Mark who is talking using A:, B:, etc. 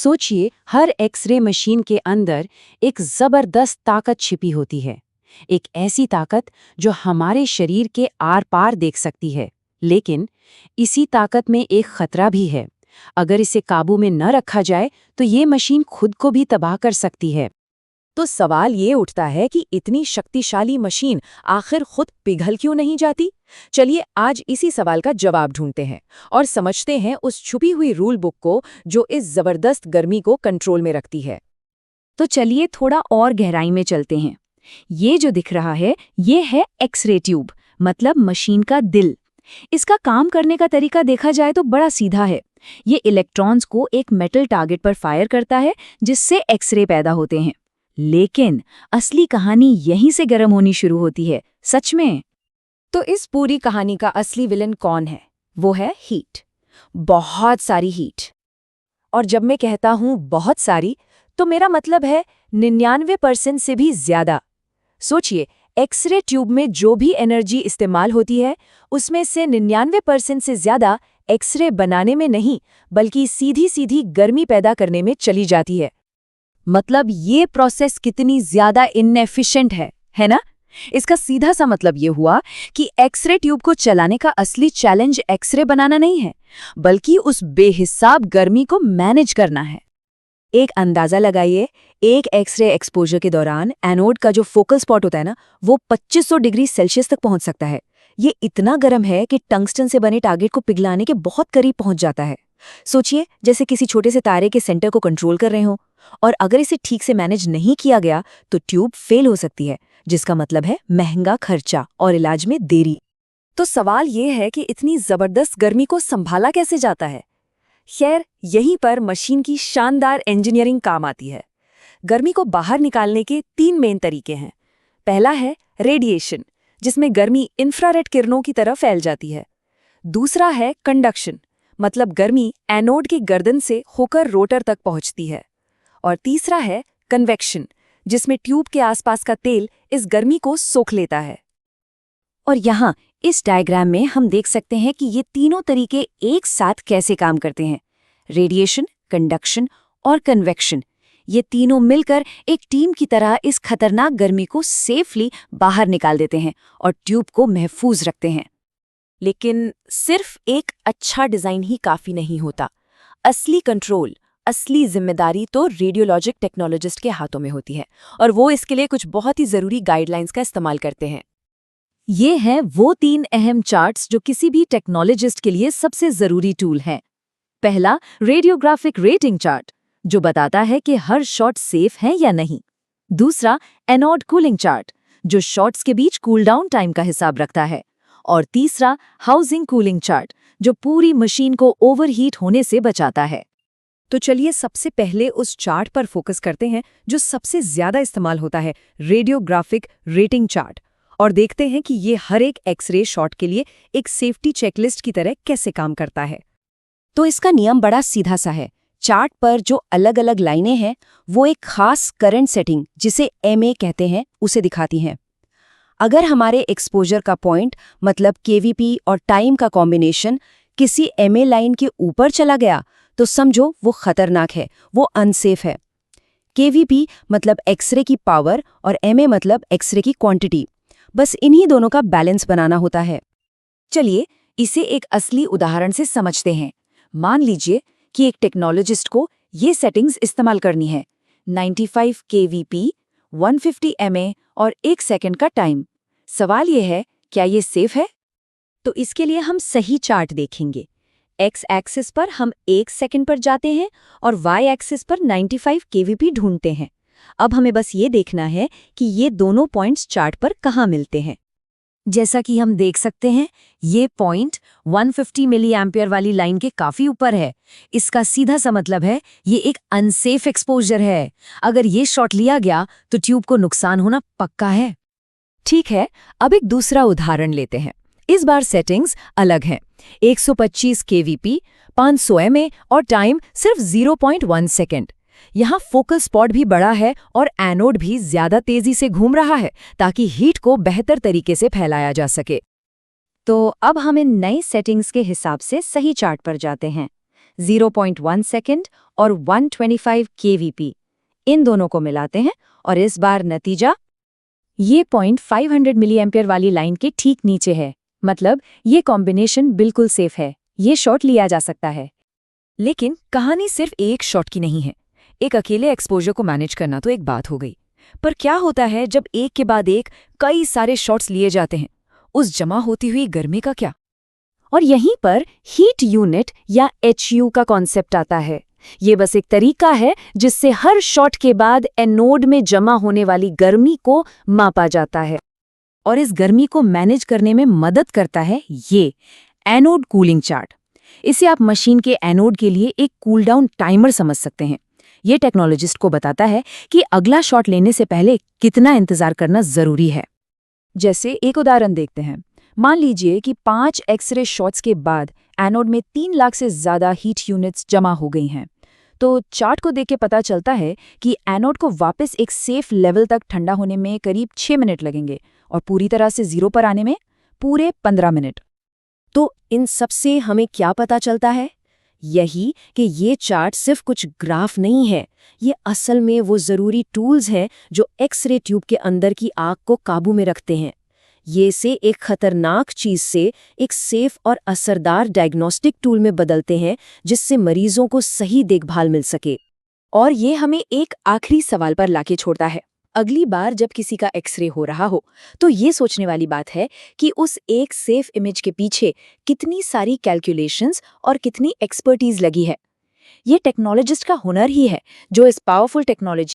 A: सोचिए, हर x ray machine के अंदर एक जबरदस्त ताकत छिपी होती है। एक ऐसी ताकत जो हमारे शरीर के आर पार देख सकती है। लेकिन इसी ताकत में एक खतरा भी है। अगर इसे काबू में न रखा जाए तो ये मशीन खुद को भी तबाह कर सकती है।
B: तो सवाल ये उठता है कि इतनी शक्तिशाली मशीन आखिर खुद पिघल क्यों नहीं जाती? चलिए आज इसी सवाल का जवाब ढूंढते हैं और समझते हैं उस छुपी हुई रूल बुक को जो इस जबरदस्त गर्मी को कंट्रोल में रखती है।
C: तो चलिए थोड़ा और गहराई में चलते हैं। ये जो दिख रहा है, ये है एक्सरे ट्यूब, मतलब मशीन का दिल। इसका काम करने का तरीका देखा जाए तो बड़ा सीधा है। ये इलेक्ट्रॉन्स को एक मेटल टारगेट पर फायर करता है, जिससे एक्सरे पैदा होते हैं। लेकिन असली कहानी यहीं से गर्म होनी शुरू होती है। सच में।
B: तो इस पूरी कहानी का असली विलन कौन है? वो है हीट। बहुत सारी हीट। और जब मैं कहता हूं बहुत सारी, तो मेरा मतलब है 99% से भी ज्यादा। सोचिए, एक्सरे ट्यूब में जो भी एनर्जी इस्तेमाल होती है, उसमें से 99% से ज्यादा एक्सरे बनाने में नहीं, बल्कि सीधी सीधी गर्मी पैदा करने में चली जाती है।
C: मतलब ये प्रोसेस कितनी ज्यादा इनएफिशिएंट है ना? इसका सीधा सा मतलब ये हुआ कि एक्सरे ट्यूब को चलाने का असली चैलेंज एक्सरे बनाना नहीं है, बल्कि उस बेहिसाब गर्मी को मैनेज करना है। एक अंदाजा लगाइए, एक एक्सरे एक्सपोजर के दौरान एनोड का जो फोकल स्पॉट होता है ना, वो 2500 डिग्री सेल्सियस तक पहुंच सकता है। ये इतना गर्म है कि टंगस्टन से बने टारगेट को पिघलाने के बहुत करीब पहुंच जाता है। सोचिए, जैसे किसी छोटे से तारे के सेंटर को कंट्रोल कर रहे हो, और अगर इसे ठीक से मैनेज नहीं किया गया तो ट्यूब फेल हो सकती है, जिसका मतलब है महंगा खर्चा और इलाज में देरी।
B: तो सवाल ये है कि इतनी जबरदस्त गर्मी को संभाला कैसे जाता है? खैर, यहीं पर मशीन की शानदार इंजीनियरिंग काम आती है। गर्मी को बाहर निकालने के 3 मेन तरीके हैं। पहला है रेडिएशन, जिसमें गर्मी इंफ्रारेड किरणों की तरह फैल जाती है। दूसरा है कंडक्शन, मतलब गर्मी एनोड की गर्दन से होकर रोटर तक पहुंचती है। और तीसरा है कन्वेक्शन, जिसमें ट्यूब के आसपास का तेल इस गर्मी को सोख लेता है।
C: और यहाँ इस डायग्राम में हम देख सकते हैं कि ये तीनों तरीके एक साथ कैसे काम करते हैं। रेडिएशन, कंडक्शन और कन्वेक्शन, ये तीनों मिलकर एक टीम की तरह इस खतरनाक गर्मी को सेफली बाहर निकाल देते हैं और ट्यूब को महफूज रखते हैं।
B: लेकिन सिर्फ एक अच्छा डिजाइन ही काफी नहीं होता। असली कंट्रोल, असली जिम्मेदारी तो रेडियोलॉजिक टेक्नोलॉजिस्ट के हाथों में होती है, और वो इसके लिए कुछ बहुत ही जरूरी गाइडलाइंस का इस्तेमाल करते हैं।
C: ये हैं वो 3 अहम चार्ट्स जो किसी भी टेक्नोलॉजिस्ट के लिए सबसे जरूरी टूल हैं। पहला, रेडियोग्राफिक रेटिंग चार्ट, जो बताता है कि हर शॉट सेफ है या नहीं। दूसरा, एनोड कूलिंग चार्ट, जो शॉट्स के बीच कूल डाउन टाइम का हिसाब रखता है। और तीसरा, हाउसिंग कूलिंग चार्ट, जो पूरी मशीन को ओवरहीट होने से बचाता है।
B: तो चलिए सबसे पहले उस चार्ट पर फोकस करते हैं जो सबसे ज्यादा इस्तेमाल होता है, रेडियोग्राफिक रेटिंग चार्ट, और देखते हैं कि ये हर एक एक्सरे शॉट के लिए एक सेफ्टी चेकलिस्ट की तरह कैसे काम करता है।
C: तो इसका नियम बड़ा सीधा सा है। चार्ट पर जो अलग अलग लाइनें हैं, वो एक खास करंट सेटिंग, जिसे MA कहते हैं, उसे दिखाती हैं। अगर हमारे एक्सपोजर का पॉइंट, मतलब KVP और टाइम का कॉम्बिनेशन किसी MA लाइन के ऊपर चला गया, तो समझो वो खतरनाक है, वो अनसेफ है। KVP मतलब एक्सरे की पावर और MA मतलब एक्सरे की क्वांटिटी। बस इन्हीं दोनों का बैलेंस बनाना होता है।
B: चलिए इसे एक असली उदाहरण से समझते हैं। मान लीजिए कि एक टेक्नोलॉजिस्ट को ये सेटिंग्स इस्तेमाल करनी है: 95 KVP, 150 MA और 1 सेकंड का टाइम। सवाल ये है, क्या ये सेफ है?
C: तो इसके लिए हम सही चार्ट देखेंगे। एक्स एक्सिस पर हम 1 सेकंड पर जाते हैं और वाई एक्सिस पर 95 KVP ढूंढते हैं। अब हमें बस ये देखना है कि ये दोनों पॉइंट्स चार्ट पर कहाँ मिलते हैं। जैसा कि हम देख सकते हैं, ये पॉइंट 150 मिली एम्पियर वाली लाइन के काफी ऊपर है। इसका सीधा सा मतलब है ये एक अनसेफ एक्सपोजर है। अगर ये शॉट लिया गया तो ट्यूब को नुकसान होना पक्का है।
B: ठीक है, अब एक दूसरा उदाहरण लेते हैं। इस बार सेटिंग्स अलग हैं। 125 KVP, 500 MA और टाइम सिर्फ 0.1 सेकेंड। यहाँ फोकल स्पॉट भी बड़ा है और एनोड भी ज्यादा तेजी से घूम रहा है, ताकि हीट को बेहतर तरीके से फैलाया जा सके।
C: तो अब हम इन नई सेटिंग्स के हिसाब से सही चार्ट पर जाते हैं। 0.1 सेकंड और 125 kVp। इन दोनों को मिलाते हैं और इस बार नतीजा ये पॉइंट 500 मिलीएम्पियर वाली लाइन के ठीक नीचे है। मतलब ये कॉम्बिनेशन बिल्कुल सेफ है, ये शॉट लिया जा सकता है।
B: लेकिन कहानी सिर्फ एक शॉट की नहीं है। एक अकेले एक्सपोजर को मैनेज करना तो एक बात हो गई, पर क्या होता है जब एक के बाद एक कई सारे शॉट्स लिए जाते हैं? उस जमा होती हुई गर्मी का क्या?
C: और यहीं पर हीट यूनिट या HU का कॉन्सेप्ट आता है। ये बस एक तरीका है जिससे हर शॉट के बाद एनोड में जमा होने वाली गर्मी को मापा जाता है। और इस गर्मी को मैनेज करने में मदद करता है ये एनोड कूलिंग चार्ट। इसे आप मशीन के एनोड के लिए एक कूल डाउन टाइमर समझ सकते हैं। ये टेक्नोलॉजिस्ट को बताता है कि अगला शॉट लेने से पहले कितना इंतजार करना जरूरी है। जैसे एक उदाहरण देखते हैं। मान लीजिए कि 5 एक्सरे शॉट्स के बाद एनोड में 3 लाख से ज्यादा हीट यूनिट्स जमा हो गई हैं। तो चार्ट को देख के पता चलता है कि एनोड को वापस एक सेफ लेवल तक ठंडा होने में करीब 6 मिनट लगेंगे और पूरी तरह से 0 पर आने में पूरे 15 मिनट।
B: तो इन सब से हमें क्या पता चलता है? यही कि ये चार्ट सिर्फ कुछ ग्राफ नहीं है, ये असल में वो ज़रूरी टूल्स हैं जो एक्सरे ट्यूब के अंदर की आग को काबू में रखते हैं। ये से एक खतरनाक चीज़ से एक सेफ और असरदार डायग्नोस्टिक टूल में बदलते हैं, जिससे मरीजों को सही देखभाल मिल सके।
C: और ये हमें एक आखिरी सवाल पर लाके छोड़ता है। अगली बार जब किसी का एक्सरे हो रहा हो तो ये सोचने वाली बात है कि उस एक सेफ इमेज के पीछे कितनी सारी कैलकुलेशंस और कितनी एक्सपर्टीज लगी है। ये टेक्नोलॉजिस्ट का हुनर ही है जो इस पावरफुल टेक्नोलॉजी